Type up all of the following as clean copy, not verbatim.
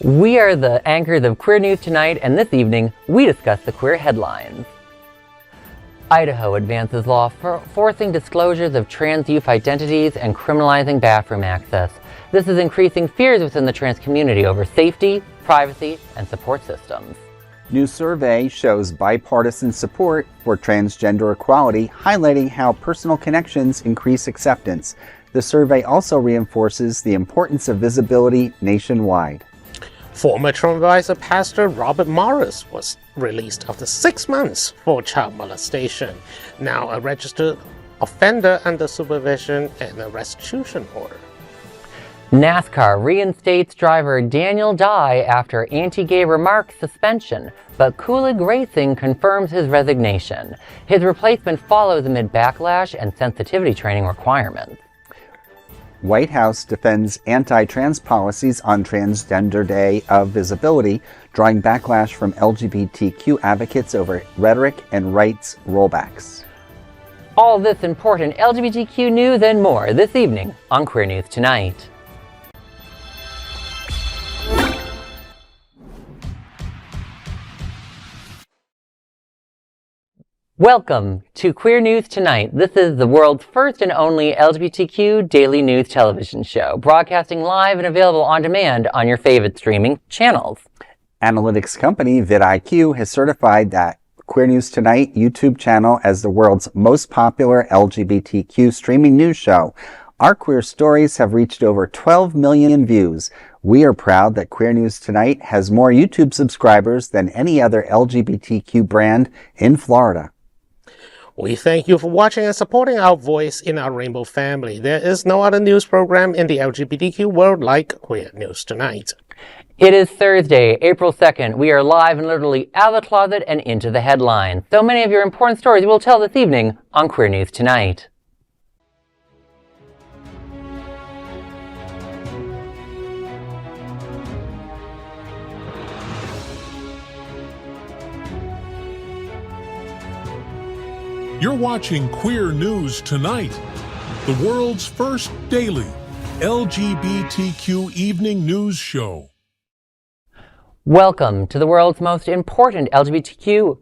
We are the anchors of Queer News Tonight, and this evening, we discuss the queer headlines. Idaho advances law forcing disclosures of trans youth identities and criminalizing bathroom access. This is increasing fears within the trans community over safety, privacy, and support systems. New survey shows bipartisan support for transgender equality, highlighting how personal connections increase acceptance. The survey also reinforces the importance of visibility nationwide. Former Trump advisor Pastor Robert Morris was released after 6 months for child molestation, now a registered offender under supervision and a restitution order. NASCAR reinstates driver Daniel Dye after anti-gay remarks suspension, but Kaulig Racing confirms his resignation. His replacement follows amid backlash and sensitivity training requirements. White House defends anti-trans policies on Transgender Day of Visibility, drawing backlash from LGBTQ advocates over rhetoric and rights rollbacks. All this important LGBTQ news and more this evening on Queer News Tonight. Welcome to Queer News Tonight. This is the world's first and only LGBTQ daily news television show, broadcasting live and available on demand on your favorite streaming channels. Analytics company vidIQ has certified that Queer News Tonight YouTube channel as the world's most popular LGBTQ streaming news show. Our queer stories have reached over 12 million views. We are proud that Queer News Tonight has more YouTube subscribers than any other LGBTQ brand in Florida. We thank you for watching and supporting our voice in our rainbow family. There is no other news program in the LGBTQ world like Queer News Tonight. It is Thursday, April 2nd. We are live and literally out of the closet and into the headlines. So many of your important stories we'll tell this evening on Queer News Tonight. You're watching Queer News Tonight, the world's first daily LGBTQ evening news show. Welcome to the world's most important LGBTQ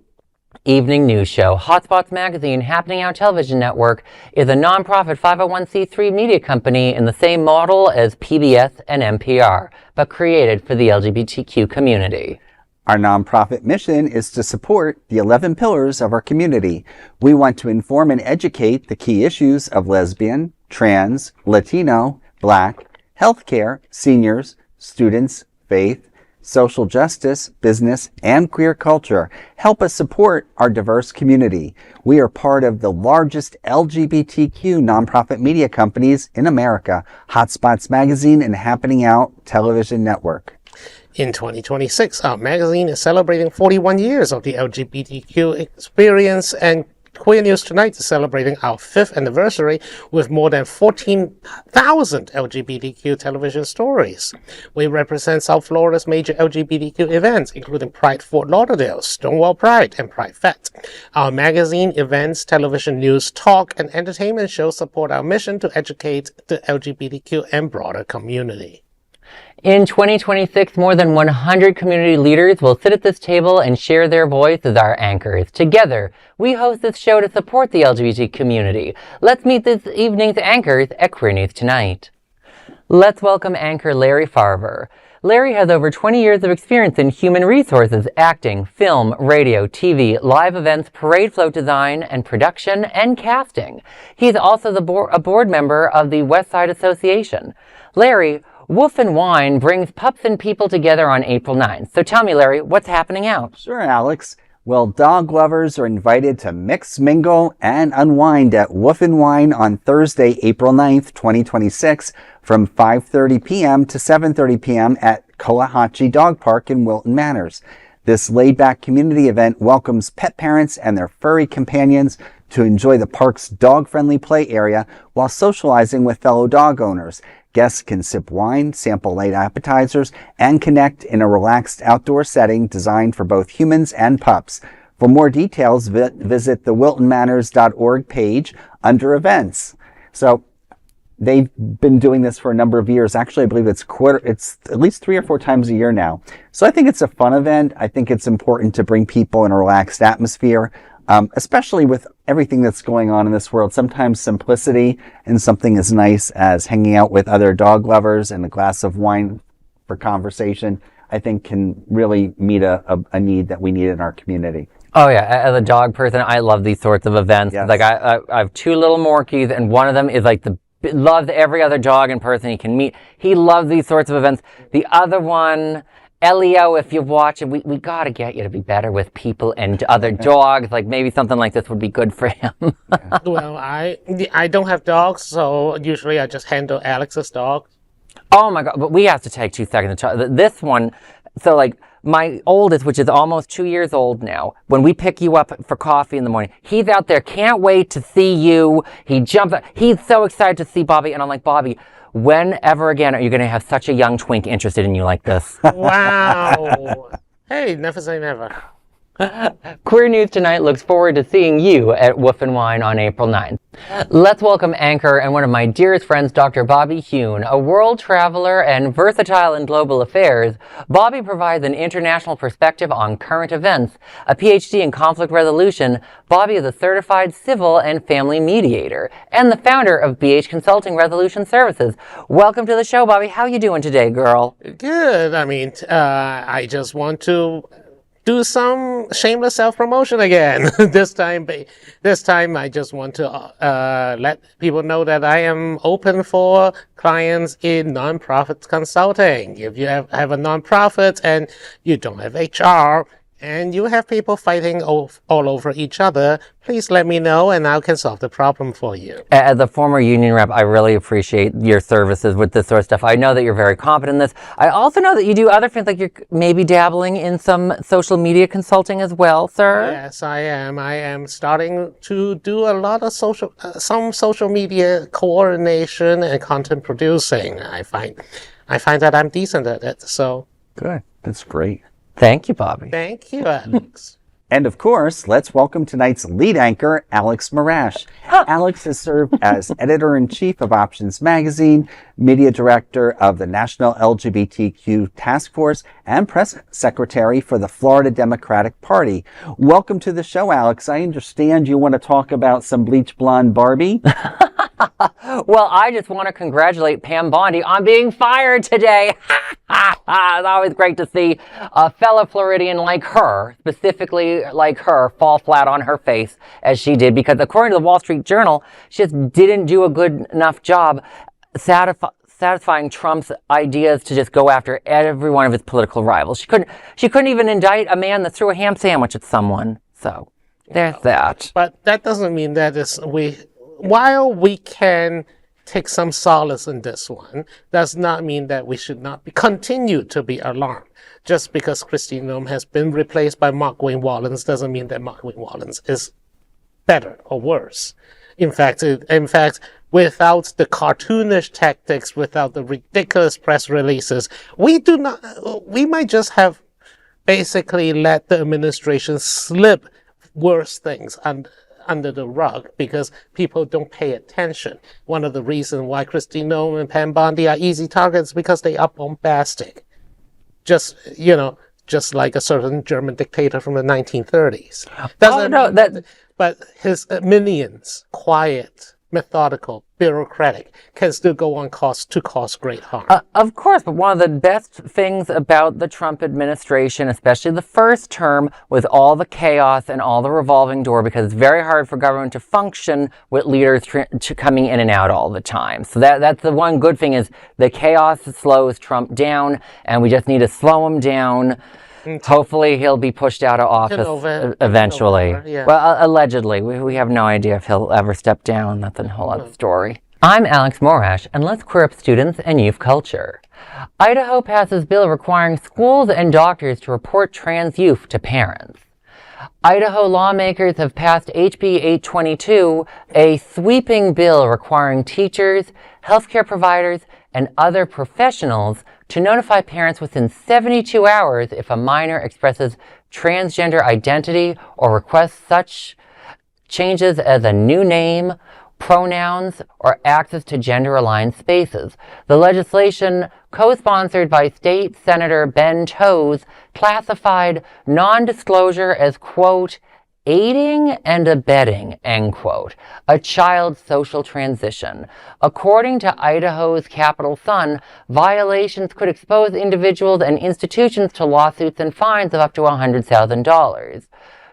evening news show. Hotspots Magazine, Happening Out Television Network, is a nonprofit 501c3 media company in the same model as PBS and NPR, but created for the LGBTQ community. Our nonprofit mission is to support the 11 pillars of our community. We want to inform and educate the key issues of lesbian, trans, Latino, Black, healthcare, seniors, students, faith, social justice, business, and queer culture. Help us support our diverse community. We are part of the largest LGBTQ nonprofit media companies in America, Hotspots Magazine and Happening Out Television Network. In 2026, our magazine is celebrating 41 years of the LGBTQ experience, and Queer News Tonight is celebrating our 5th anniversary with more than 14,000 LGBTQ television stories. We represent South Florida's major LGBTQ events, including Pride Fort Lauderdale, Stonewall Pride, and Pride Fest. Our magazine, events, television news, talk, and entertainment shows support our mission to educate the LGBTQ and broader community. In 2026, more than 100 community leaders will sit at this table and share their voice as our anchors. Together, we host this show to support the LGBT community. Let's meet this evening's anchors at Queer News Tonight. Let's welcome anchor Larry Farver. Larry has over 20 years of experience in human resources, acting, film, radio, TV, live events, parade float design, and production, and casting. He's also a board member of the West Side Association. Larry, Woof and Huen brings Pups and people together on April 9th. So tell me, Larry, what's happening out? Sure, Alex. Well, dog lovers are invited to mix, mingle, and unwind at Woof and Huen on Thursday, April 9th, 2026 from 5:30 p.m. to 7:30 p.m. at Kalahatchee Dog Park in Wilton Manors. This laid-back community event welcomes pet parents and their furry companions to enjoy the park's dog-friendly play area while socializing with fellow dog owners. Guests can sip wine, sample light appetizers, and connect in a relaxed outdoor setting designed for both humans and pups. For more details, visit the wiltonmanors.org page under events. So they've been doing this for a number of years. Actually, I believe it's at least 3 or 4 times a year now. So I think it's a fun event. I think it's important to bring people in a relaxed atmosphere, especially with everything that's going on in this world. Sometimes simplicity and something as nice as hanging out with other dog lovers and a glass of wine for conversation, I think can really meet a need that we need in our community. Oh yeah, as a dog person, I love these sorts of events. Yes. Like I have 2 little Morkies, and one of them is like loves every other dog and person he can meet. He loves these sorts of events. The other one, Elio, if you watch it, we got to get you to be better with people and other dogs. Like maybe something like this would be good for him. Well, I don't have dogs, so usually I just handle Alex's dog. Oh my God, but we have to take 2 seconds to talk. This one, so like my oldest, which is almost 2 years old now, when we pick you up for coffee in the morning, he's out there, can't wait to see you. He jumps up. He's so excited to see Bobby. And I'm like, Bobby, when ever again are you going to have such a young twink interested in you like this? Wow. Hey, never say never. Queer News Tonight looks forward to seeing you at Woof and Wine on April 9th. Let's welcome anchor and one of my dearest friends, Dr. Bobby Huen. A world traveler and versatile in global affairs, Bobby provides an international perspective on current events. A PhD in conflict resolution, Bobby is a certified civil and family mediator and the founder of BH Consulting Resolution Services. Welcome to the show, Bobby. How you doing today, girl? Good. I mean, I just want to do some shameless self-promotion again. This time I just want to let people know that I am open for clients in nonprofit consulting. If you have a nonprofit and you don't have HR and you have people fighting all over each other, please let me know and I can solve the problem for you. As a former union rep, I really appreciate your services with this sort of stuff. I know that you're very competent in this. I also know that you do other things, like you're maybe dabbling in some social media consulting as well, sir. Yes, I am. I am starting to do a lot of some social media coordination and content producing. I find that I'm decent at it, so. Good. That's great. Thank you, Bobby. Thank you, Alex. And of course, let's welcome tonight's lead anchor, Alex Morash. Alex has served as editor-in-chief of Options Magazine, media director of the National LGBTQ Task Force, and press secretary for the Florida Democratic Party. Welcome to the show, Alex. I understand you want to talk about some bleach blonde Barbie. Well, I just want to congratulate Pam Bondi on being fired today. It's always great to see a fellow Floridian like her, specifically like her, fall flat on her face as she did, because according to the Wall Street Journal, she just didn't do a good enough job satisfying Trump's ideas to just go after every one of his political rivals. She couldn't even indict a man that threw a ham sandwich at someone. So there's that. But that doesn't mean that while we can take some solace in this one, does not mean that we should not continue to be alarmed. Just because Kristi Noem has been replaced by Mark-Wayne Wallens doesn't mean that Mark-Wayne Wallens is better or worse. In fact, without the cartoonish tactics, without the ridiculous press releases, we might just have basically let the administration slip worse things under the rug because people don't pay attention. One of the reasons why Kristi Noem and Pam Bondi are easy targets because they are bombastic. Just like a certain German dictator from the 1930s. But his minions, quiet, methodical, bureaucratic, can still go on cause great harm. Of course, but one of the best things about the Trump administration, especially the first term, was all the chaos and all the revolving door, because it's very hard for government to function with leaders coming in and out all the time. So that's the one good thing, is the chaos slows Trump down, and we just need to slow him down. Hopefully he'll be pushed out of office eventually. Yeah. Well, allegedly. We have no idea if he'll ever step down. That's a whole other story. I'm Alex Morash, and let's queer up students and youth culture. Idaho passes bill requiring schools and doctors to report trans youth to parents. Idaho lawmakers have passed HB 822, a sweeping bill requiring teachers, healthcare providers, and other professionals to notify parents within 72 hours if a minor expresses transgender identity or requests such changes as a new name, pronouns, or access to gender-aligned spaces. The legislation, co-sponsored by State Senator Ben Toes, classified non-disclosure as, quote, aiding and abetting, end quote, a child's social transition. According to Idaho's Capital Sun, violations could expose individuals and institutions to lawsuits and fines of up to $100,000.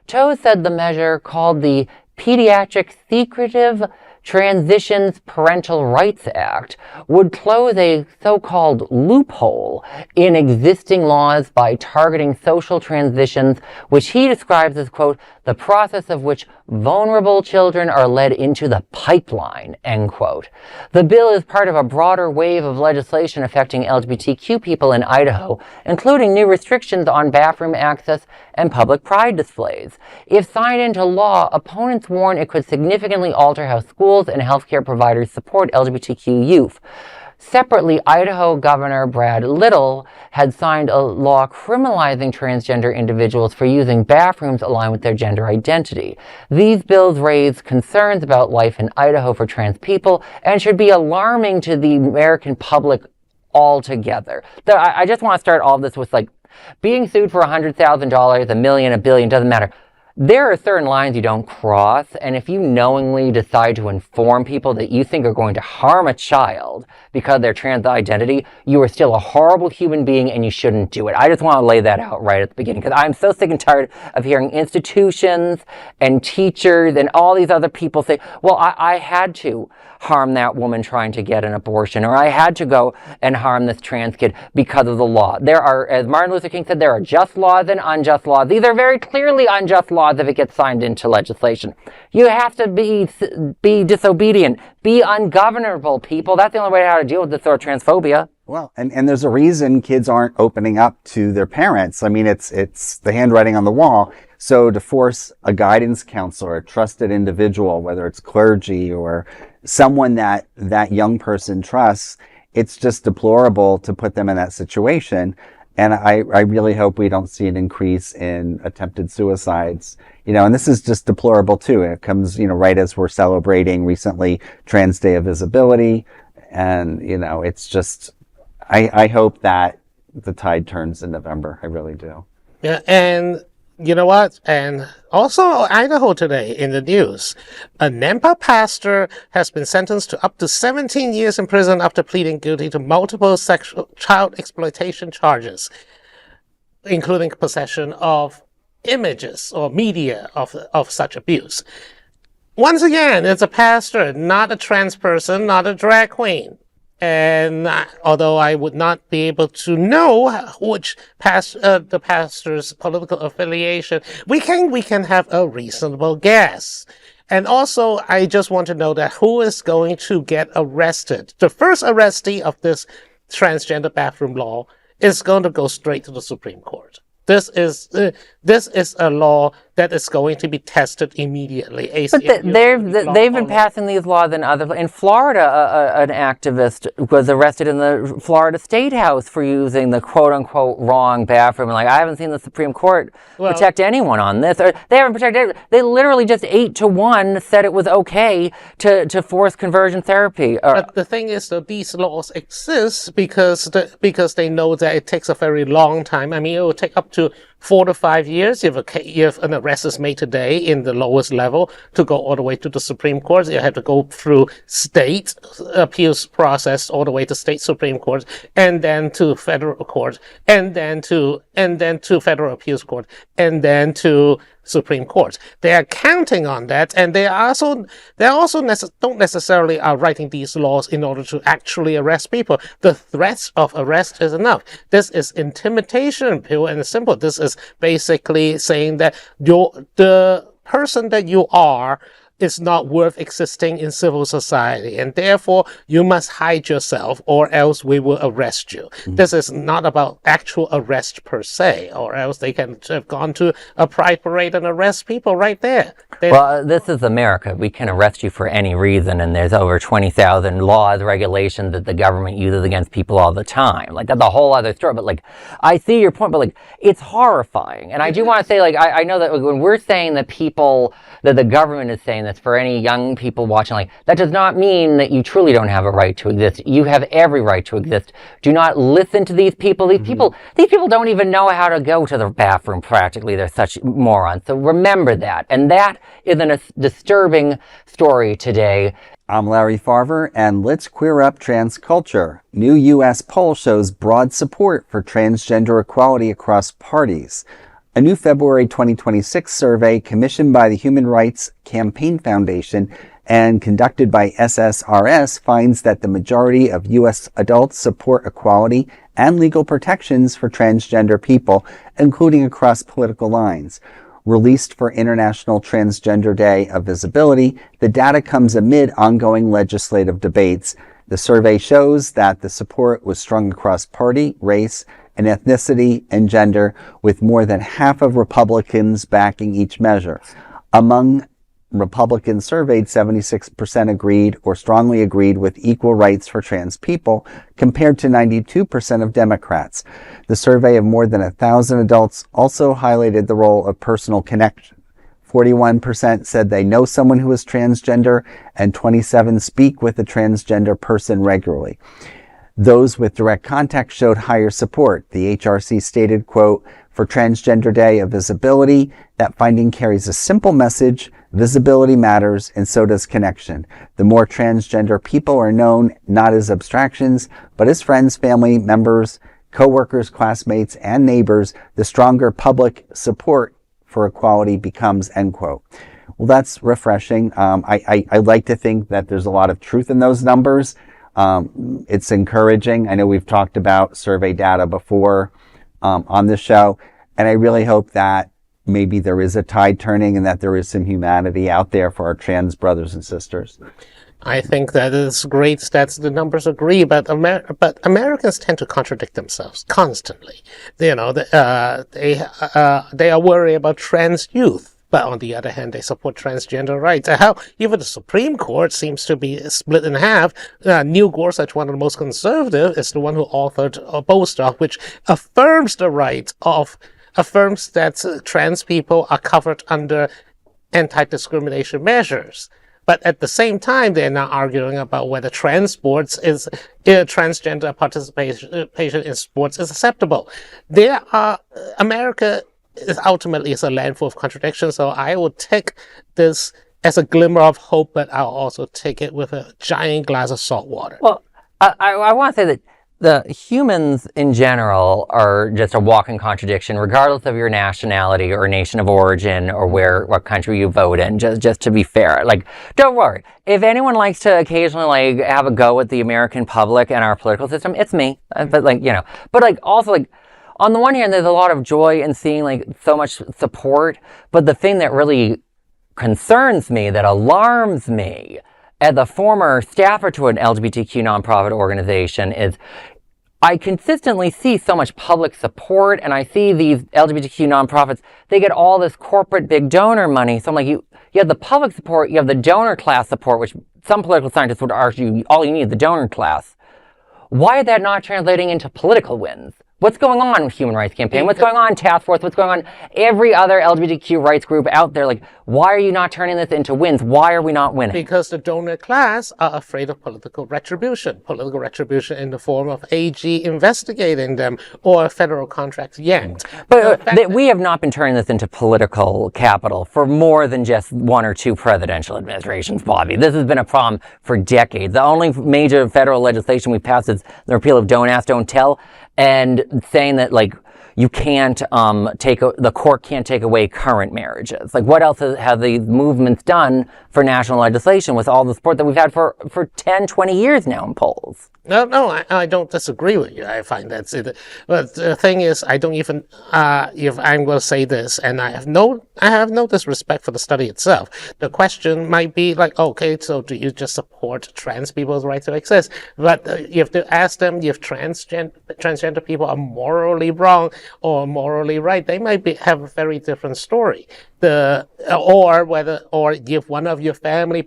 Toes said the measure, called the Pediatric Secretive Transitions Parental Rights Act, would close a so-called loophole in existing laws by targeting social transitions, which he describes as, quote, the process of which vulnerable children are led into the pipeline, end quote. The bill is part of a broader wave of legislation affecting LGBTQ people in Idaho, including new restrictions on bathroom access and public pride displays. If signed into law, opponents warn it could significantly alter how schools and healthcare providers support LGBTQ youth. Separately, Idaho Governor Brad Little had signed a law criminalizing transgender individuals for using bathrooms aligned with their gender identity. These bills raise concerns about life in Idaho for trans people and should be alarming to the American public altogether. I just want to start all this with, like, being sued for $100,000, $1 million, $1 billion, doesn't matter. There are certain lines you don't cross, and if you knowingly decide to inform people that you think are going to harm a child because of their trans identity, you are still a horrible human being and you shouldn't do it. I just want to lay that out right at the beginning, because I'm so sick and tired of hearing institutions and teachers and all these other people say, well, I had to harm that woman trying to get an abortion, or I had to go and harm this trans kid because of the law. There are, as Martin Luther King said, there are just laws and unjust laws. These are very clearly unjust laws if it gets signed into legislation. You have to be disobedient, be ungovernable, people. That's the only way how to deal with this sort of transphobia. Well, and there's a reason kids aren't opening up to their parents. I mean, it's the handwriting on the wall. So to force a guidance counselor, a trusted individual, whether it's clergy or someone that young person trusts, it's just deplorable to put them in that situation. And I really hope we don't see an increase in attempted suicides. And this is just deplorable too. It comes, right as we're celebrating recently Trans Day of Visibility. And, it's just, I hope that the tide turns in November. I really do. Yeah, and you know what? And also Idaho today in the news. A Nampa pastor has been sentenced to up to 17 years in prison after pleading guilty to multiple sexual child exploitation charges, including possession of images or media of such abuse. Once again, it's a pastor, not a trans person, not a drag queen. And although I would not be able to know which the pastor's political affiliation, we can have a reasonable guess. And also, I just want to know that who is going to get arrested. The first arrestee of this transgender bathroom law is going to go straight to the Supreme Court. This is a law that is going to be tested immediately. But they've been passing these laws in Florida. An activist was arrested in the Florida State House for using the quote-unquote wrong bathroom. And I haven't seen the Supreme Court protect anyone on this. Or they haven't protected anyone. They literally just 8-1 said it was okay to force conversion therapy. But the thing is that these laws exist because they know that it takes a very long time. I mean, it will take up to 4 to 5 years if an arrest is made today in the lowest level to go all the way to the Supreme Court. You have to go through state appeals process all the way to state Supreme Court, and then to federal court, and then to federal appeals court, and then to Supreme Court. They are counting on that, and they also don't necessarily are writing these laws in order to actually arrest people. The threats of arrest is enough. This is intimidation, pure and simple. This is basically saying that the person that you are is not worth existing in civil society, and therefore you must hide yourself or else we will arrest you. Mm-hmm. This is not about actual arrest per se, or else they can have gone to a pride parade and arrest people right there. Well, this is America. We can arrest you for any reason, and there's over 20,000 laws, regulations that the government uses against people all the time. Like, that's a whole other story. But, like, I see your point, but, like, it's horrifying. And I do want to say, like, I know that when we're saying that that the government is saying this for any young people watching, like, that does not mean that you truly don't have a right to exist. You have every right to exist. Do not listen to these people. These people don't even know how to go to the bathroom practically. They're such morons. So remember that. And that is a disturbing story today. I'm Larry Farver, and let's queer up trans culture. New U.S. poll shows broad support for transgender equality across parties. A new February 2026 survey commissioned by the Human Rights Campaign Foundation and conducted by SSRS finds that the majority of U.S. adults support equality and legal protections for transgender people, including across political lines. Released for International Transgender Day of Visibility, the data comes amid ongoing legislative debates. The survey shows that the support was strong across party, race, and ethnicity and gender, with more than half of Republicans backing each measure. Among Republicans surveyed, 76% agreed or strongly agreed with equal rights for trans people, compared to 92% of Democrats. The survey of more than 1,000 adults also highlighted the role of personal connection. 41% said they know someone who is transgender, and 27% speak with a transgender person regularly. Those with direct contact showed higher support. The HRC stated, quote, "For Transgender Day of Visibility, that finding carries a simple message: visibility matters, and so does connection. The more transgender people are known, not as abstractions, but as friends, family members, co-workers, classmates, and neighbors, the stronger public support for equality becomes," end quote. Well, that's refreshing. I like to think that there's a lot of truth in those numbers. It's encouraging. I know we've talked about survey data before on this show, and I really hope that maybe there is a tide turning and that there is some humanity out there for our trans brothers and sisters. I think that it's great that the numbers agree, but Americans tend to contradict themselves constantly. They are worried about trans youth, but on the other hand, they support transgender rights. How even the Supreme Court seems to be split in half. Neil Gorsuch, one of the most conservative, is the one who authored Bostock, which affirms that trans people are covered under anti-discrimination measures. But at the same time, they're now arguing about whether transgender participation in sports is acceptable. America is ultimately a land full of contradictions, so I will take this as a glimmer of hope, but I'll also take it with a giant glass of salt water. Well, I want to say that the humans in general are just a walking contradiction, regardless of your nationality or nation of origin or what country you vote in. Just to be fair, like, don't worry. If anyone likes to occasionally like have a go at the American public and our political system, it's me. But like, you know, but like also like, on the one hand, there's a lot of joy in seeing like so much support, but the thing that really concerns me, that alarms me, as a former staffer to an LGBTQ nonprofit organization, is I consistently see so much public support, and I see these LGBTQ nonprofits, they get all this corporate big donor money. So I'm like, you have the public support, you have the donor class support, which some political scientists would argue all you need is the donor class. Why is that not translating into political wins? What's going on with Human Rights Campaign? What's going on Task Force? What's going on every other LGBTQ rights group out there? Like, why are you not turning this into wins? Why are we not winning? Because the donor class are afraid of political retribution in the form of AG investigating them or federal contracts yanked. But we have not been turning this into political capital for more than just one or two presidential administrations, Bobby. This has been a problem for decades. The only major federal legislation we passed is the repeal of Don't Ask, Don't Tell, and saying that, like, you can't the court can't take away current marriages. Like, what else have these movements done for national legislation with all the support that we've had for 10, 20 years now in polls? No, I don't disagree with you. I find that's it. But the thing is, I don't even, if I'm going to say this, and I have no disrespect for the study itself. The question might be like, okay, so do you just support trans people's right to exist? But you have to ask them if transgender people are morally wrong or morally right. They might have a very different story. Or if one of your family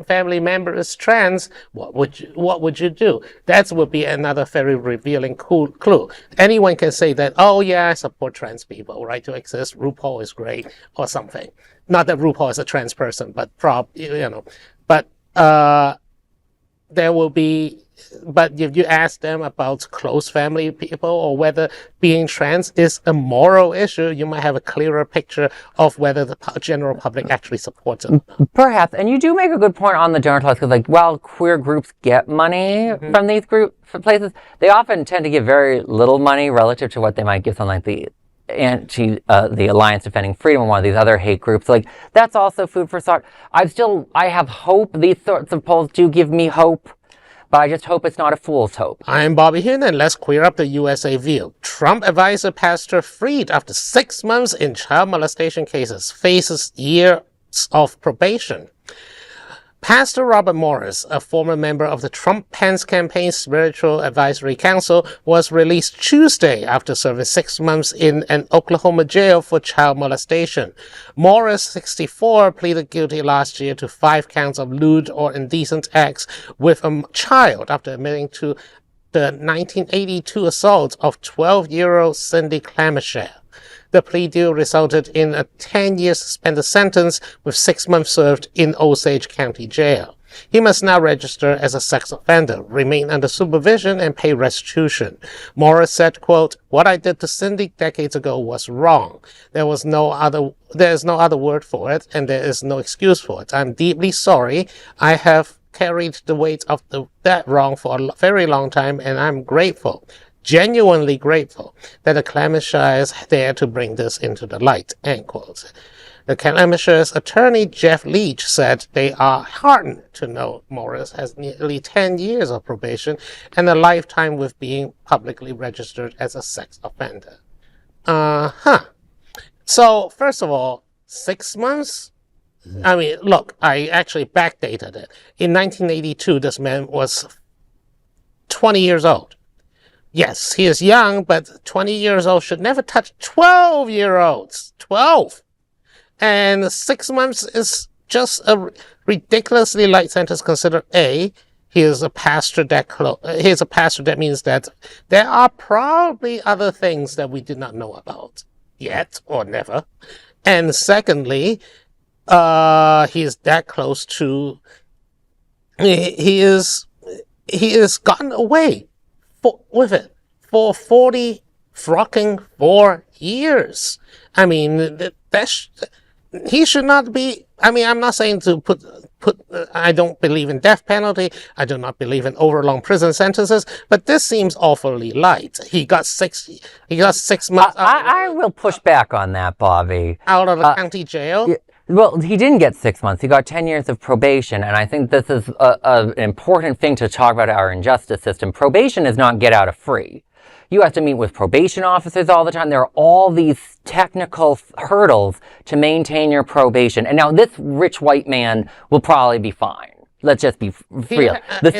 family members is trans, what would you do? That would be another very revealing clue. Anyone can say that, oh yeah, I support trans people, right to exist. RuPaul is great, or something. Not that RuPaul is a trans person, but there will be. But if you ask them about close family people or whether being trans is a moral issue, you might have a clearer picture of whether the general public actually supports it. Perhaps. And you do make a good point on the donor class, because like, while queer groups get money from these places, they often tend to give very little money relative to what they might give something like the Alliance Defending Freedom or one of these other hate groups. Like, that's also food for thought. I have hope. These sorts of polls do give me hope. But I just hope it's not a fool's hope. I'm Bobby Huen, and let's queer up the USA view. Trump advisor pastor freed after 6 months in child molestation cases faces years of probation. Pastor Robert Morris, a former member of the Trump-Pence campaign's Spiritual Advisory Council, was released Tuesday after serving 6 months in an Oklahoma jail for child molestation. Morris, 64, pleaded guilty last year to 5 counts of lewd or indecent acts with a child after admitting to the 1982 assault of 12-year-old Cindy Clamashare. The plea deal resulted in a 10-year suspended sentence with 6 months served in Osage County Jail. He must now register as a sex offender, remain under supervision, and pay restitution. Morris said, quote, "What I did to Cindy decades ago was wrong. There is no other word for it, and there is no excuse for it. I'm deeply sorry. I have carried the weight of that wrong for a very long time, and I'm grateful. Genuinely grateful that the Clamashires dared to bring this into the light," end quote. The Clamashires attorney Jeff Leach said they are heartened to know Morris has nearly 10 years of probation and a lifetime with being publicly registered as a sex offender. So, first of all, 6 months? I mean, look, I actually backdated it. In 1982, this man was 20 years old. Yes, he is young, but 20 years old should never touch 12-year-olds. 12! And 6 months is just a ridiculously light sentence. Consider A, he is a pastor that means that there are probably other things that we did not know about yet or never. And secondly, he is that close to, he is gotten away with it for 4 years. I mean, he should not be. I mean, I'm not saying to put. I don't believe in death penalty. I do not believe in overlong prison sentences. But this seems awfully light. He got 6 months. I will push back on that, Bobby. Out of the county jail. Yeah. Well, he didn't get 6 months. He got 10 years of probation, and I think this is an important thing to talk about our injustice system. Probation is not get out of free. You have to meet with probation officers all the time. There are all these technical hurdles to maintain your probation. And now this rich white man will probably be fine. Let's just be real. The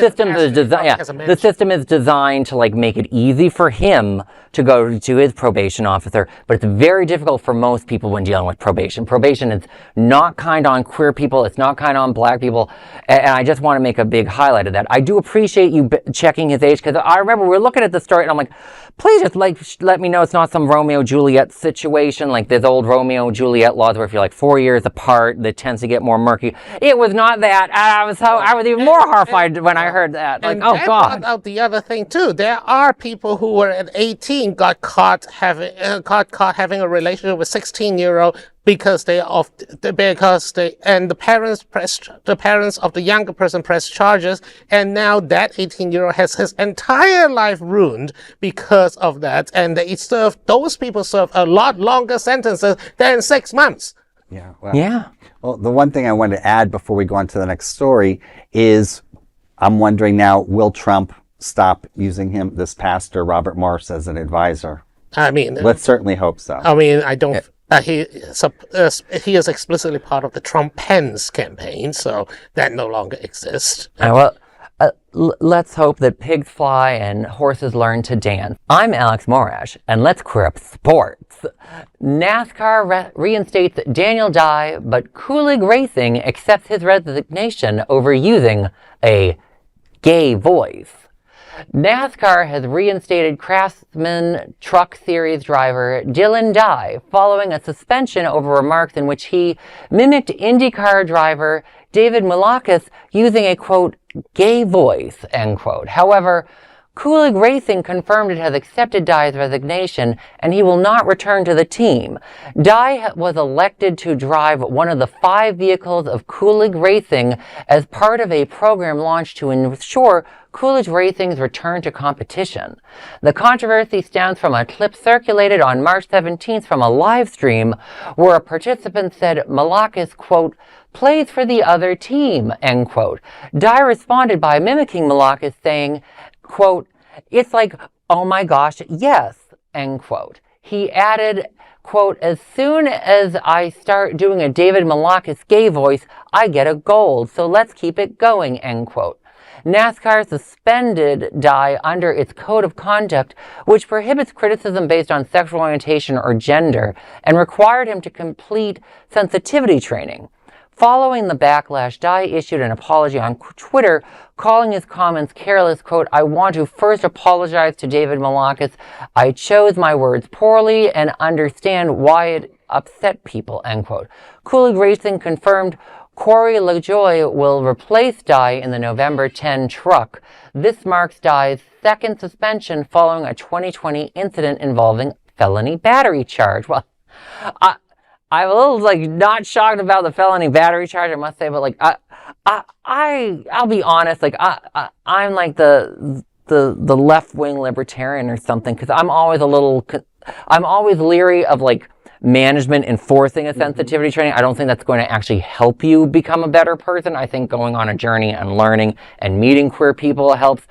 system is designed to like make it easy for him to go to his probation officer, but it's very difficult for most people when dealing with probation. Probation is not kind on queer people. It's not kind on black people. And I just want to make a big highlight of that. I do appreciate you checking his age, because I remember we were looking at the story and I'm like, please just like let me know it's not some Romeo Juliet situation like this old Romeo Juliet laws where if you're like 4 years apart, that tends to get more murky. It was not that. I was even more horrified when I heard that. Like, oh God! Out the other thing too. There are people who were at 18 got caught having a relationship with 16-year-old because the parents of the younger person pressed charges, and now that 18-year-old has his entire life ruined because of that, and those people serve a lot longer sentences than 6 months. Yeah. Well, the one thing I want to add before we go on to the next story is I'm wondering now, will Trump stop using this pastor, Robert Morse, as an advisor? I mean, let's certainly hope so. I mean, I don't. He is explicitly part of the Trump-Pence campaign, so that no longer exists. Let's hope that pigs fly and horses learn to dance. I'm Alex Morash, and let's queer up sports. NASCAR reinstates Daniel Dye, but Kaulig Racing accepts his resignation over using a gay voice. NASCAR has reinstated Craftsman Truck Series driver Dylan Dye following a suspension over remarks in which he mimicked IndyCar driver David Malakis using a, quote, gay voice, end quote. However, Kaulig Racing confirmed it has accepted Dye's resignation and he will not return to the team. Dye was elected to drive one of the 5 vehicles of Kaulig Racing as part of a program launched to ensure Kaulig Racing's return to competition. The controversy stems from a clip circulated on March 17th from a live stream where a participant said Malakis, quote, plays for the other team, end quote. Dye responded by mimicking Malakis saying, quote, it's like, oh my gosh, yes, end quote. He added, quote, as soon as I start doing a David Malakis gay voice, I get a gold, so let's keep it going, end quote. NASCAR suspended Dye under its code of conduct, which prohibits criticism based on sexual orientation or gender, and required him to complete sensitivity training. Following the backlash, Dye issued an apology on Twitter, calling his comments careless, quote, I want to first apologize to David Malakis. I chose my words poorly and understand why it upset people, end quote. Kaulig Racing confirmed Corey LaJoie will replace Dye in the November 10 truck. This marks Dye's second suspension following a 2020 incident involving felony battery charge. Well, I'm a little not shocked about the felony battery charge, I must say, but I'll be honest, I'm like the left-wing libertarian or something, because I'm always leery of management enforcing a sensitivity training. I don't think that's going to actually help you become a better person. I think going on a journey and learning and meeting queer people helps.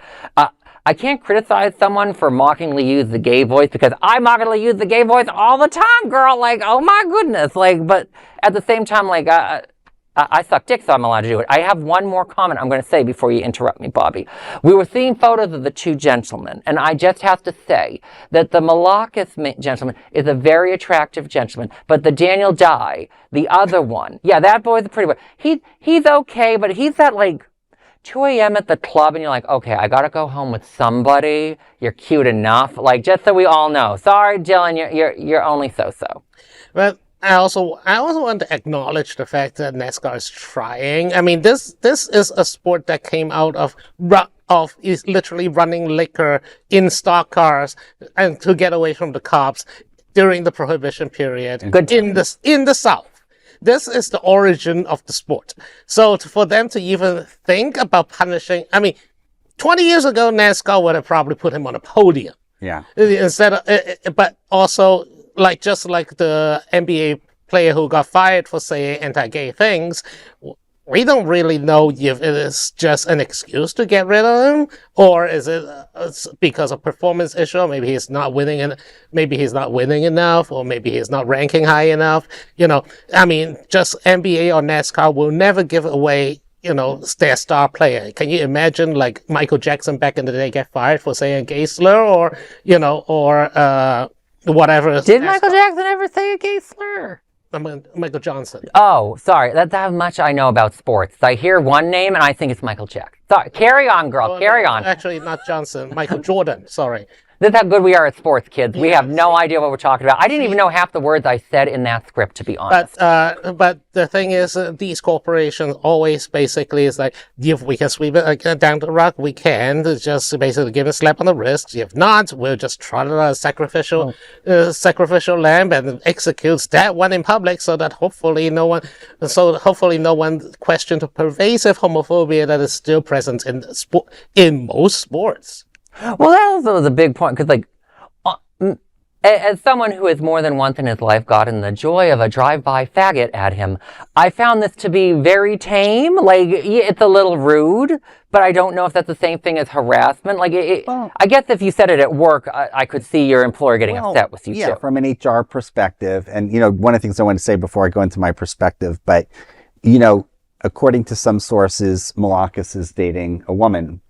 I can't criticize someone for mockingly use the gay voice because I mockingly use the gay voice all the time, girl. Oh my goodness. But at the same time, I suck dick, so I'm allowed to do it. I have one more comment I'm going to say before you interrupt me, Bobby. We were seeing photos of the 2 gentlemen, and I just have to say that the Malakis gentleman is a very attractive gentleman, but the Daniel Dye, the other one, yeah, that boy's a pretty boy. He's okay, but he's at 2 a.m. at the club, and you're like, okay, I gotta go home with somebody. You're cute enough, just so we all know. Sorry, Dylan, you're only so. But I also want to acknowledge the fact that NASCAR is trying. I mean, this is a sport that came out of is literally running liquor in stock cars and to get away from the cops during the Prohibition period in the South. This is the origin of the sport. So for them to even think about punishing, 20 years ago, NASCAR would have probably put him on a podium. Yeah. But also, just like the NBA player who got fired for saying anti-gay things, we don't really know if it is just an excuse to get rid of him, or is it because of performance issue? Or maybe he's not winning, and maybe he's not winning enough, or maybe he's not ranking high enough. Just NBA or NASCAR will never give away, their star player. Can you imagine, Michael Jackson back in the day get fired for saying a gay slur, or whatever? Did Michael Jackson ever say a gay slur? Michael Johnson. Oh, sorry. That's how much I know about sports. I hear one name and I think it's Michael Jackson. Sorry. Carry on, girl. Carry on. Actually, not Johnson. Michael Jordan. Sorry. This is how good we are at sports, kids. We have no idea what we're talking about. I didn't even know half the words I said in that script, to be honest. But the thing is, these corporations always basically is if we can sweep it down the rug, we can. Just basically give a slap on the wrist. If not, we'll just trot a sacrificial lamb and execute that one in public, so that hopefully no one questions the pervasive homophobia that is still present in most sports. Well, that also was a big point, because As someone who has more than once in his life gotten the joy of a drive-by faggot at him, I found this to be very tame. Like, it's a little rude, but I don't know if that's the same thing as harassment. Like, I guess if you said it at work, I could see your employer getting upset with you, too. From an HR perspective, and, one of the things I want to say before I go into my perspective, but, according to some sources, Malakis is dating a woman,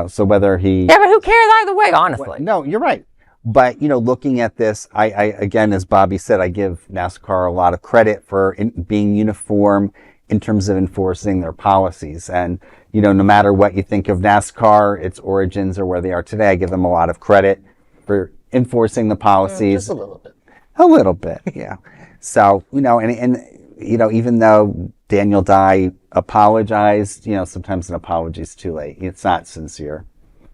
so whether he... Yeah, but who cares either way, honestly? No, you're right. But, looking at this, I again, as Bobby said, I give NASCAR a lot of credit for being uniform in terms of enforcing their policies. And, no matter what you think of NASCAR, its origins or where they are today, I give them a lot of credit for enforcing the policies. Just a little bit. A little bit, yeah. So, and even though Daniel Dye apologized, sometimes an apology is too late. It's not sincere.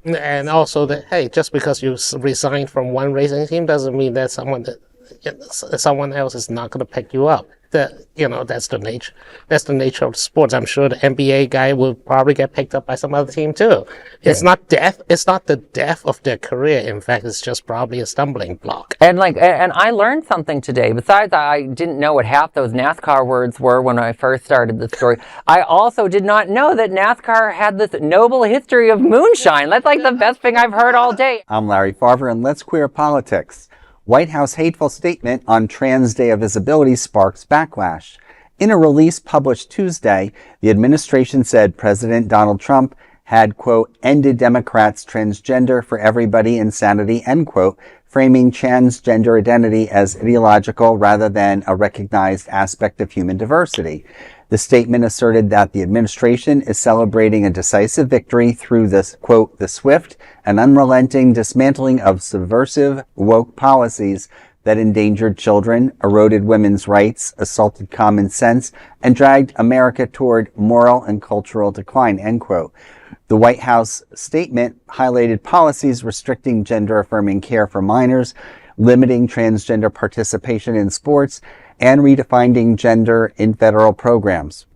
And also that, hey, just because you resigned from one racing team doesn't mean that someone else is not going to pick you up. That's the nature. That's the nature of sports. I'm sure the NBA guy will probably get picked up by some other team too. It's not death. It's not the death of their career. In fact, it's just probably a stumbling block. And I learned something today. Besides, I didn't know what half those NASCAR words were when I first started the story. I also did not know that NASCAR had this noble history of moonshine. That's like the best thing I've heard all day. I'm Larry Farver, and let's queer politics. White House hateful statement on Trans Day of Visibility sparks backlash. In a release published Tuesday, the administration said President Donald Trump had, quote, ended Democrats' transgender for everybody insanity, end quote, framing transgender identity as ideological rather than a recognized aspect of human diversity. The statement asserted that the administration is celebrating a decisive victory through this, quote, the swift and unrelenting dismantling of subversive woke policies that endangered children, eroded women's rights, assaulted common sense, and dragged America toward moral and cultural decline, end quote. The White House statement highlighted policies restricting gender-affirming care for minors, limiting transgender participation in sports, and redefining gender in federal programs.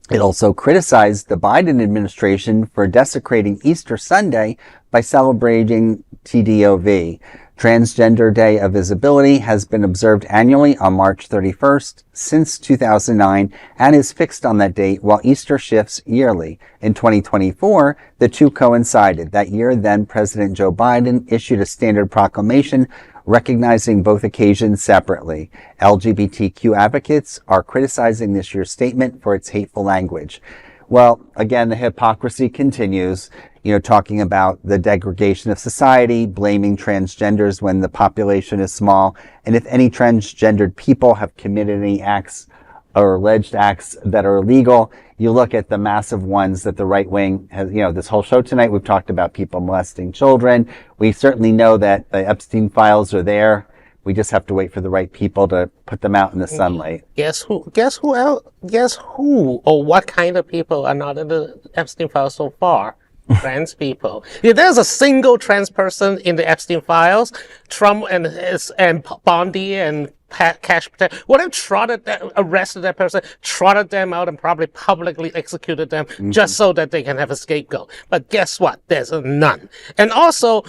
It also criticized the Biden administration for desecrating Easter Sunday by celebrating TDOV. Transgender Day of Visibility has been observed annually on March 31st since 2009 and is fixed on that date, while Easter shifts yearly. In 2024, the two coincided. That year, then President Joe Biden issued a standard proclamation recognizing both occasions separately. LGBTQ advocates are criticizing this year's statement for its hateful language. Well, again, the hypocrisy continues, talking about the degradation of society, blaming transgenders when the population is small, and if any transgendered people have committed any acts or alleged acts that are illegal, you look at the massive ones that the right wing has, this whole show tonight, we've talked about people molesting children. We certainly know that the Epstein files are there. We just have to wait for the right people to put them out in the sunlight. Guess who or what kind of people are not in the Epstein files so far? Trans people. If there's a single trans person in the Epstein files, Trump and Bondi and Cash Patel would have arrested that person, trotted them out, and probably publicly executed them just so that they can have a scapegoat. But guess what? There's none. And also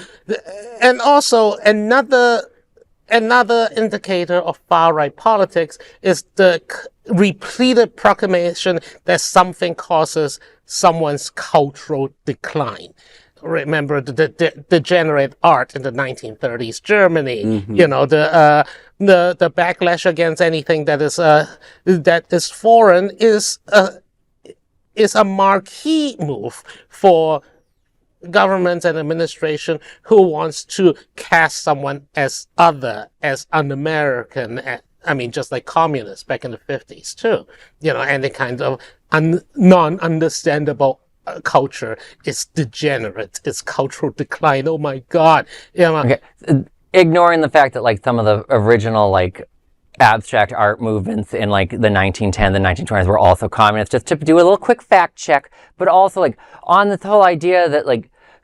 another indicator of far-right politics is the repeated proclamation that something causes someone's cultural decline. Remember the degenerate art in the 1930s Germany, the backlash against anything that is foreign is a marquee move for government and administration who wants to cast someone as other, as un-American. Just like communists back in the 50s too. Any kind of non-understandable culture is degenerate. It's cultural decline. Oh my God. Okay. Ignoring the fact that some of the original abstract art movements in the 1910s and 1920s were also communist, just to do a little quick fact check, but also on this whole idea that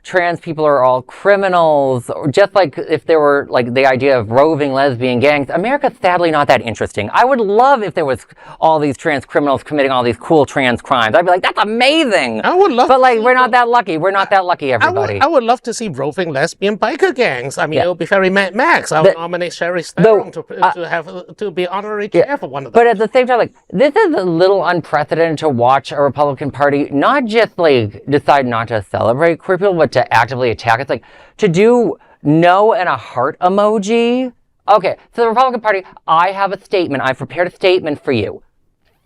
trans people are all criminals, or just like if there were like the idea of roving lesbian gangs. America's sadly not that interesting. I would love if there was all these trans criminals committing all these cool trans crimes. I'd be like, that's amazing. I would love, but like we're not that lucky. We're not that lucky, everybody. I would love to see roving lesbian biker gangs. I mean, it would be very Mad Max. I would nominate Sherry Stone to be honorary chair for one of them. But at the same time, like this is a little unprecedented to watch a Republican Party not just like decide not to celebrate queer people, but to actively attack. It's like to do no and a heart emoji. Okay, so the Republican Party, I have a statement. I've prepared a statement for you.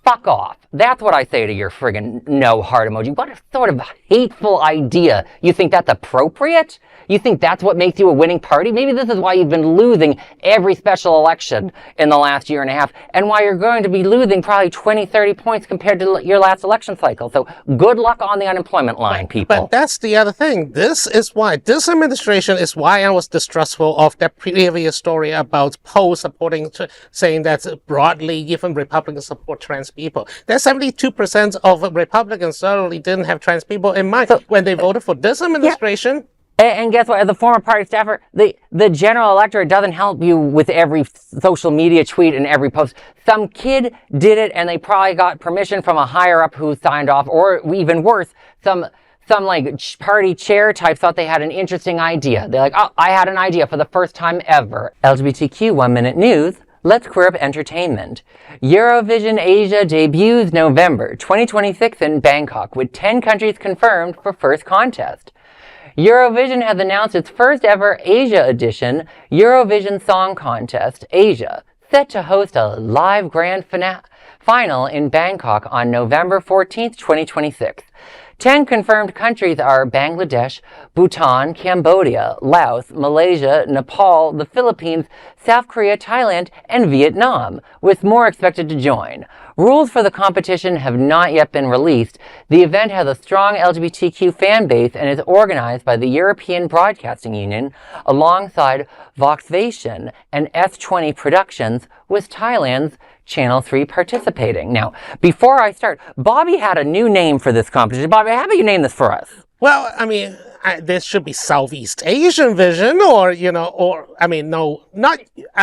Fuck off. That's what I say to your friggin' no heart emoji. What a sort of hateful idea. You think that's appropriate? You think that's what makes you a winning party? Maybe this is why you've been losing every special election in the last year and a half, and why you're going to be losing probably 20, 30 points compared to your last election cycle. So good luck on the unemployment line, people. But that's the other thing. This administration is why I was distrustful of that previous story about Poe supporting, saying that broadly even Republicans support trans people. That 72% of Republicans certainly didn't have trans people in mind when they voted for this administration. And guess what? As a former party staffer, the general electorate doesn't help you with every social media tweet and every post. Some kid did it, and they probably got permission from a higher up who signed off, or even worse, some like party chair type thought they had an interesting idea. They're like, oh, I had an idea for the first time ever. LGBTQ 1 Minute News. Let's queer up entertainment. Eurovision Asia debuts November 2026 in Bangkok, with 10 countries confirmed for first contest. Eurovision has announced its first ever Asia edition, Eurovision Song Contest Asia, set to host a live grand final in Bangkok on November 14th, 2026. 10 confirmed countries are Bangladesh, Bhutan, Cambodia, Laos, Malaysia, Nepal, the Philippines, South Korea, Thailand, and Vietnam, with more expected to join. Rules for the competition have not yet been released. The event has a strong LGBTQ fan base and is organized by the European Broadcasting Union alongside Voxvation and S20 Productions, with Thailand's Channel 3 participating. Now, before I start, Bobby had a new name for this competition. Bobby, how about you name this for us? Well, I mean, this should be Southeast Asian Vision, or, I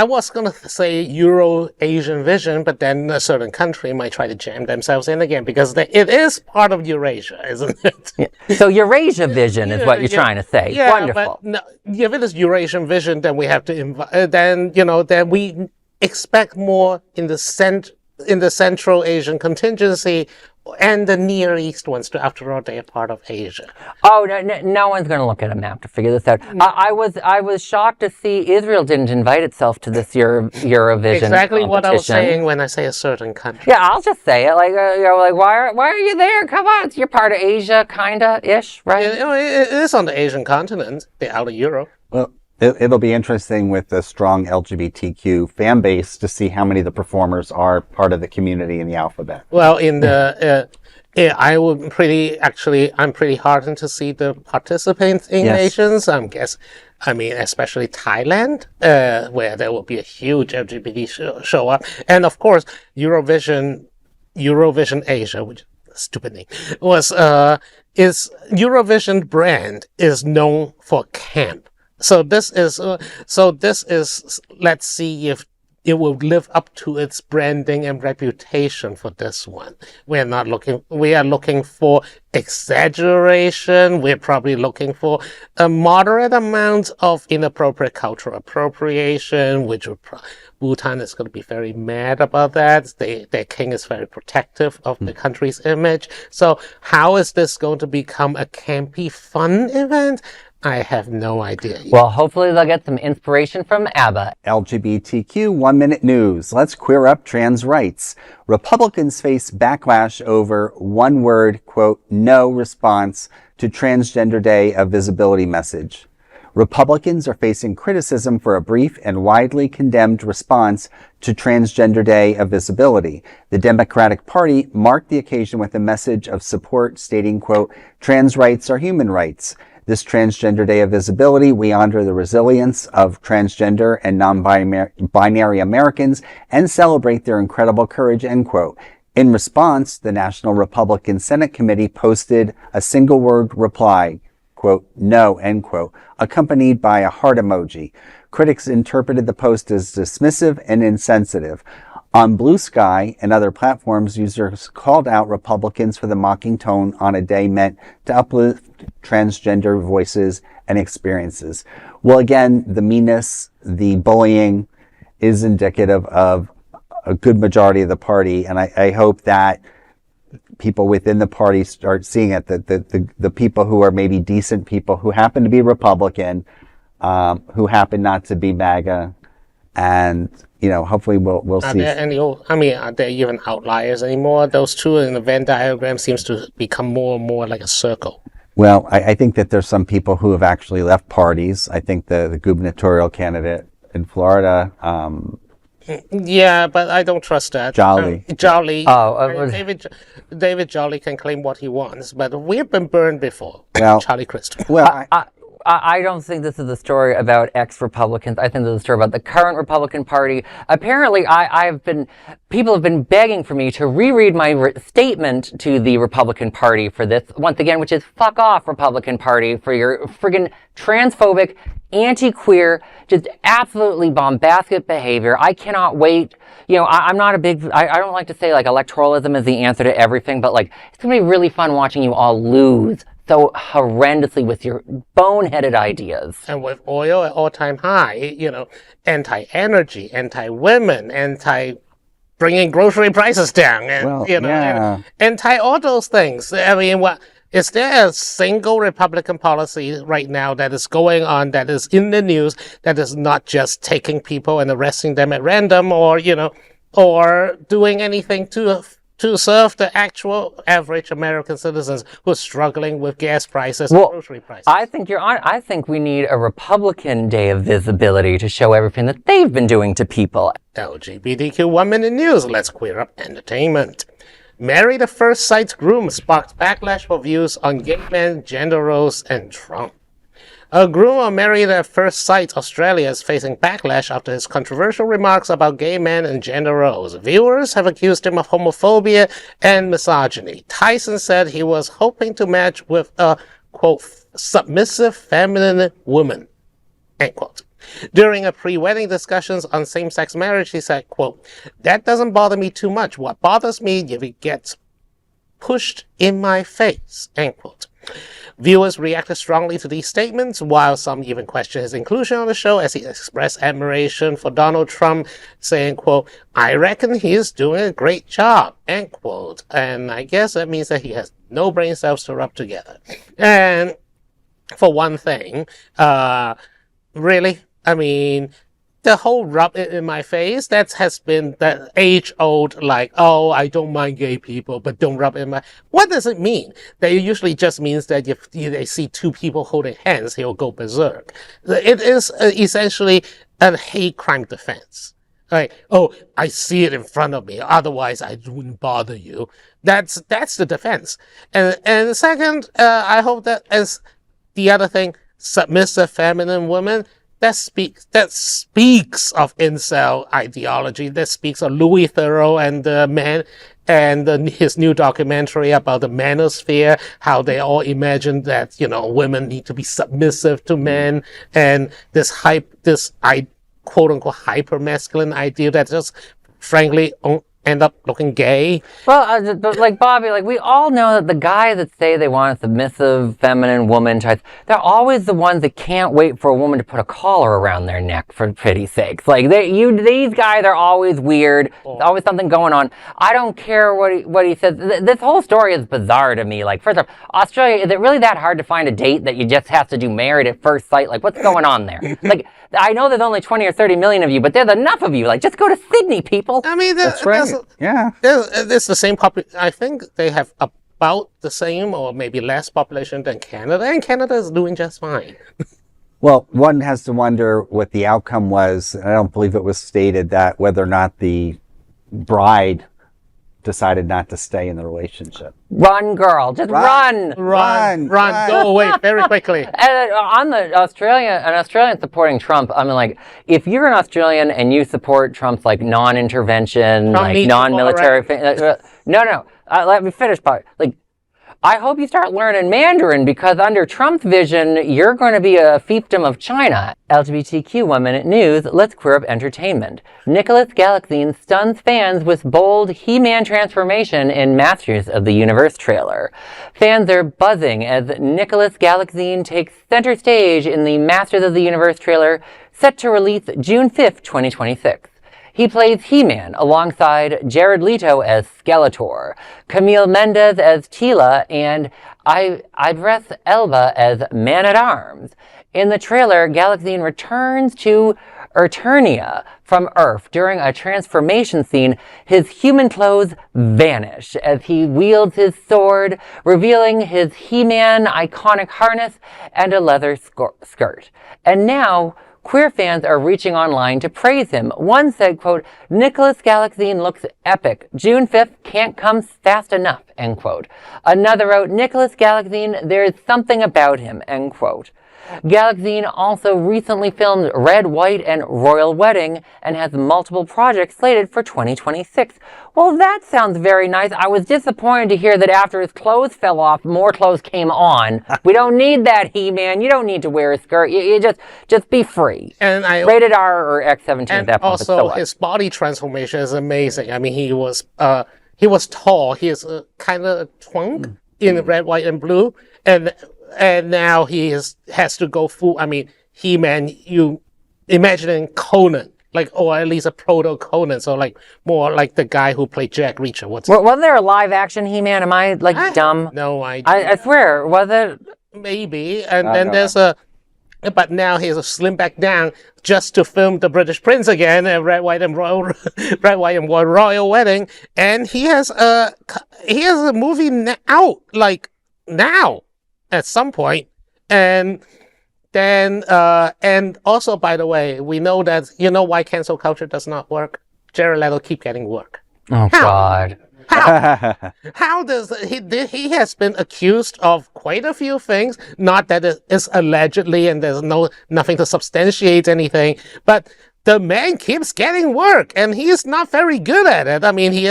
was going to say Euro-Asian Vision, but then a certain country might try to jam themselves in again, because it is part of Eurasia, isn't it? Yeah. So Eurasia Vision is what you're trying to say. Yeah, wonderful. But no, if it is Eurasian Vision, then we have to then we expect more in the Central Asian contingency and the Near East ones too. After all, they are part of Asia. Oh, no one's going to look at a map to figure this out. I was shocked to see Israel didn't invite itself to this Eurovision Exactly what I was saying when I say a certain country. Yeah, I'll just say it. Why are you there? Come on, you're part of Asia, kinda ish, right? It is on the Asian continent, the outer Europe. Well, it'll be interesting with the strong LGBTQ fan base to see how many of the performers are part of the community in the alphabet. Well, in the I'm pretty heartened to see the participating nations. Especially Thailand, where there will be a huge LGBT show up, and of course Eurovision Asia, which is a stupid name, is Eurovision brand is known for camp. So this is, let's see if it will live up to its branding and reputation for this one. We are looking for exaggeration. We're probably looking for a moderate amount of inappropriate cultural appropriation, which Bhutan is going to be very mad about that. Their king is very protective of the country's image. So how is this going to become a campy, fun event? I have no idea. Well, hopefully they'll get some inspiration from ABBA. LGBTQ 1 Minute News. Let's queer up trans rights. Republicans face backlash over one word, quote, no response to Transgender Day of Visibility message. Republicans are facing criticism for a brief and widely condemned response to Transgender Day of Visibility. The Democratic Party marked the occasion with a message of support stating, quote, trans rights are human rights. This Transgender Day of Visibility, we honor the resilience of transgender and non-binary Americans and celebrate their incredible courage, end quote. In response, the National Republican Senate Committee posted a single-word reply, quote, no, end quote, accompanied by a heart emoji. Critics interpreted the post as dismissive and insensitive. On Blue Sky and other platforms, users called out Republicans for the mocking tone on a day meant to uplift transgender voices and experiences. Well, again, the meanness, the bullying is indicative of a good majority of the party, and I hope that people within the party start seeing it, that the people who are maybe decent people who happen to be Republican, who happen not to be MAGA, and hopefully we'll see. Are there even outliers anymore? Those two in the Venn diagram seems to become more and more like a circle. Well, I think that there's some people who have actually left parties. I think the gubernatorial candidate in Florida. Yeah, but I don't trust that. Jolly. David Jolly can claim what he wants, but we've been burned before. Well, Charlie Crystal. Well, I don't think this is a story about ex-Republicans. I think this is a story about the current Republican Party. Apparently, people have been begging for me to reread my statement to the Republican Party for this, once again, which is fuck off, Republican Party, for your friggin' transphobic, anti-queer, just absolutely bombastic behavior. I cannot wait. I'm not I don't like to say like electoralism is the answer to everything, but like, it's going to be really fun watching you all lose so horrendously with your boneheaded ideas. And with oil at all-time high, anti-energy, anti-women, bringing grocery prices down, and, anti all those things. I mean, is there a single Republican policy right now that is going on, that is in the news, that is not just taking people and arresting them at random, or doing anything to serve the actual average American citizens who are struggling with gas prices and grocery prices? I think we need a Republican Day of Visibility to show everything that they've been doing to people. LGBTQ 1 Minute News. Let's queer up entertainment. Married at First Sight's groom sparked backlash for views on gay men, gender roles, and Trump. A groom on Married at First Sight Australia is facing backlash after his controversial remarks about gay men and gender roles. Viewers have accused him of homophobia and misogyny. Tyson said he was hoping to match with a, quote, submissive feminine woman, end quote. During a pre-wedding discussions on same-sex marriage, he said, quote, that doesn't bother me too much. What bothers me if it gets pushed in my face, end quote. Viewers reacted strongly to these statements, while some even questioned his inclusion on the show as he expressed admiration for Donald Trump, saying, quote, I reckon he is doing a great job, end quote. And I guess that means that he has no brain cells to rub together. And for one thing, really, I mean, the whole rub it in my face, that has been that age-old, like, oh, I don't mind gay people, but don't rub it in my... What does it mean? That it usually just means that if they see two people holding hands, he'll go berserk. It is essentially a hate crime defense. Like, oh, I see it in front of me, otherwise I wouldn't bother you. That's the defense. And second, I hope that as the other thing, submissive feminine woman, that speaks of incel ideology. That speaks of Louis Theroux and the man, and his new documentary about the manosphere, how they all imagine that, women need to be submissive to men, and this quote unquote hyper masculine ideal that just frankly end up looking gay. Well, but like Bobby, like we all know that the guys that say they want a submissive, feminine woman type, they're always the ones that can't wait for a woman to put a collar around their neck, for pity's sakes. Like these guys are always weird. There's always something going on. I don't care what he says. This whole story is bizarre to me. Like, first off, Australia, is it really that hard to find a date that you just have to do Married at First Sight? Like, what's going on there? Like, I know there's only 20 or 30 million of you, but there's enough of you. Like, just go to Sydney, people. I mean, that's right. It's the same I think they have about the same or maybe less population than Canada, and Canada is doing just fine. Well, one has to wonder what the outcome was. I don't believe it was stated that whether or not the bride decided not to stay in the relationship. Run, girl. Just run. Go away very quickly. And on the Australian supporting Trump, I mean, like, if you're an Australian and you support Trump's, like, non-intervention, like, non-military... No. Let me finish part. Like, I hope you start learning Mandarin because under Trump's vision, you're going to be a fiefdom of China. LGBTQ 1 Minute News, let's queer up entertainment. Nicholas Galaxine stuns fans with bold He-Man transformation in Masters of the Universe trailer. Fans are buzzing as Nicholas Galaxine takes center stage in the Masters of the Universe trailer set to release June 5th, 2026. He plays He-Man alongside Jared Leto as Skeletor, Camille Mendez as Tila, and Idris Elba as Man-at-Arms. In the trailer, Galaxine returns to Eternia from Earth. During a transformation scene, his human clothes vanish as he wields his sword, revealing his He-Man iconic harness and a leather skirt. And now, queer fans are reaching online to praise him. One said, quote, Nicholas Galaxine looks epic. June 5th can't come fast enough, end quote. Another wrote, Nicholas Galaxine, there is something about him, end quote. Galaxine also recently filmed Red, White, and Royal Wedding and has multiple projects slated for 2026. Well, that sounds very nice. I was disappointed to hear that after his clothes fell off, more clothes came on. We don't need that, He-Man. You don't need to wear a skirt. You just be free. And Rated R or X-17 and at that point. Also, his body transformation is amazing. I mean, he was tall. He is kind of twunk in red, white, and blue, and now he has to go full. I mean, He-Man. You imagining Conan, or at least a proto Conan, so more like the guy who played Jack Reacher. Wasn't there a live action He-Man? Am I dumb? No, I swear, was it? Maybe, and then there's but now he's slimmed back down just to film The British Prince again, Red, White, and Royal Wedding, and he has a movie out now at some point, and then and also, by the way, we know that why cancel culture does not work. Jared Leto keep getting work. Oh God. How does he has been accused of quite a few things, not that it is allegedly and there's nothing to substantiate anything, but the man keeps getting work and he is not very good at it. I mean, he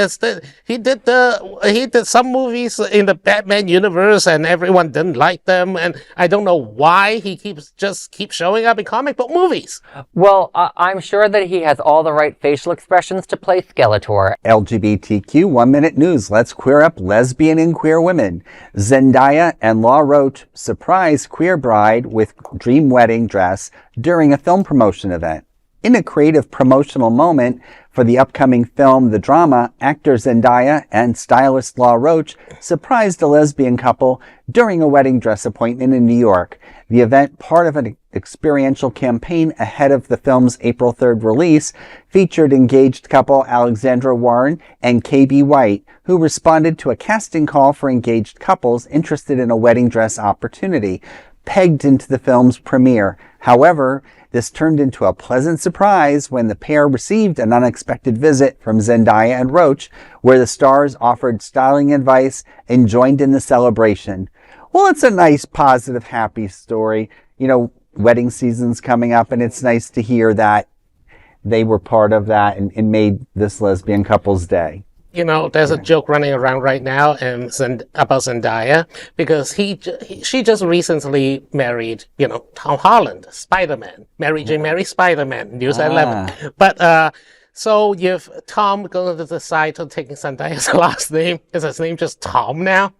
did some movies in the Batman universe and everyone didn't like them, and I don't know why he keeps showing up in comic book movies. Well, I'm sure that he has all the right facial expressions to play Skeletor. LGBTQ 1 Minute News. Let's queer up lesbian and queer women. Zendaya and Law Roach surprise queer bride with dream wedding dress during a film promotion event. In a creative promotional moment for the upcoming film The Drama, actor Zendaya and stylist Law Roach surprised a lesbian couple during a wedding dress appointment in New York. The event, part of an experiential campaign ahead of the film's April 3rd release, featured engaged couple Alexandra Warren and KB White, who responded to a casting call for engaged couples interested in a wedding dress opportunity, pegged into the film's premiere. However, this turned into a pleasant surprise when the pair received an unexpected visit from Zendaya and Roach, where the stars offered styling advice and joined in the celebration. Well, it's a nice, positive, happy story. Wedding season's coming up, and it's nice to hear that they were part of that and made this lesbian couple's day. There's a joke running around right now about Zendaya because she just recently married, Tom Holland, Spider-Man, Mary Jane Mary Spider-Man, News at 11. But so if Tom going to decide to take Zendaya's last name, is his name just Tom now?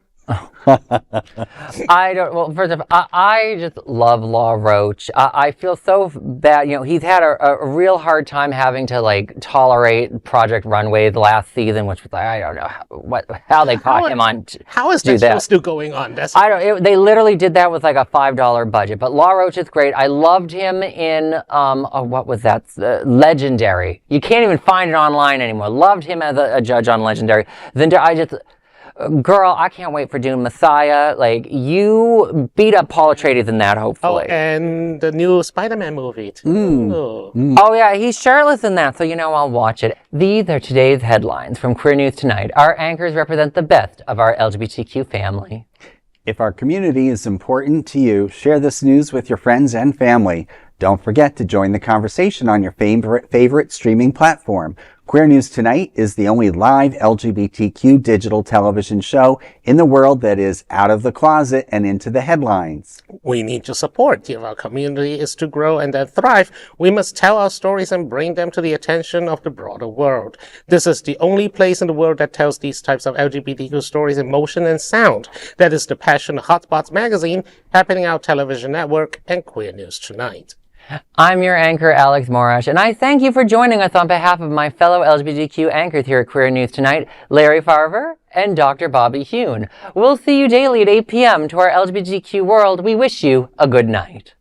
First of all, I just love Law Roach. I feel so bad. He's had a real hard time having to tolerate Project Runway the last season, which was I don't know how they caught him on. How is that still going on? They literally did that with a $5 budget. But Law Roach is great. I loved him in what was that? Legendary. You can't even find it online anymore. Loved him as a judge on Legendary. Then girl, I can't wait for Dune Messiah. You beat up Paul Atreides in that, hopefully. Oh, and the new Spider-Man movie, too. Oh, yeah, he's shirtless in that, so I'll watch it. These are today's headlines from Queer News Tonight. Our anchors represent the best of our LGBTQ family. If our community is important to you, share this news with your friends and family. Don't forget to join the conversation on your favorite streaming platform. Queer News Tonight is the only live LGBTQ digital television show in the world that is out of the closet and into the headlines. We need your support. If our community is to grow and then thrive, we must tell our stories and bring them to the attention of the broader world. This is the only place in the world that tells these types of LGBTQ stories in motion and sound. That is the passion of Hotspots Magazine, Happening Out Television Network, and Queer News Tonight. I'm your anchor, Alex Morash, and I thank you for joining us on behalf of my fellow LGBTQ anchors here at Queer News Tonight, Larry Farver and Dr. Bobby Huen. We'll see you daily at 8 p.m. To our LGBTQ world, we wish you a good night.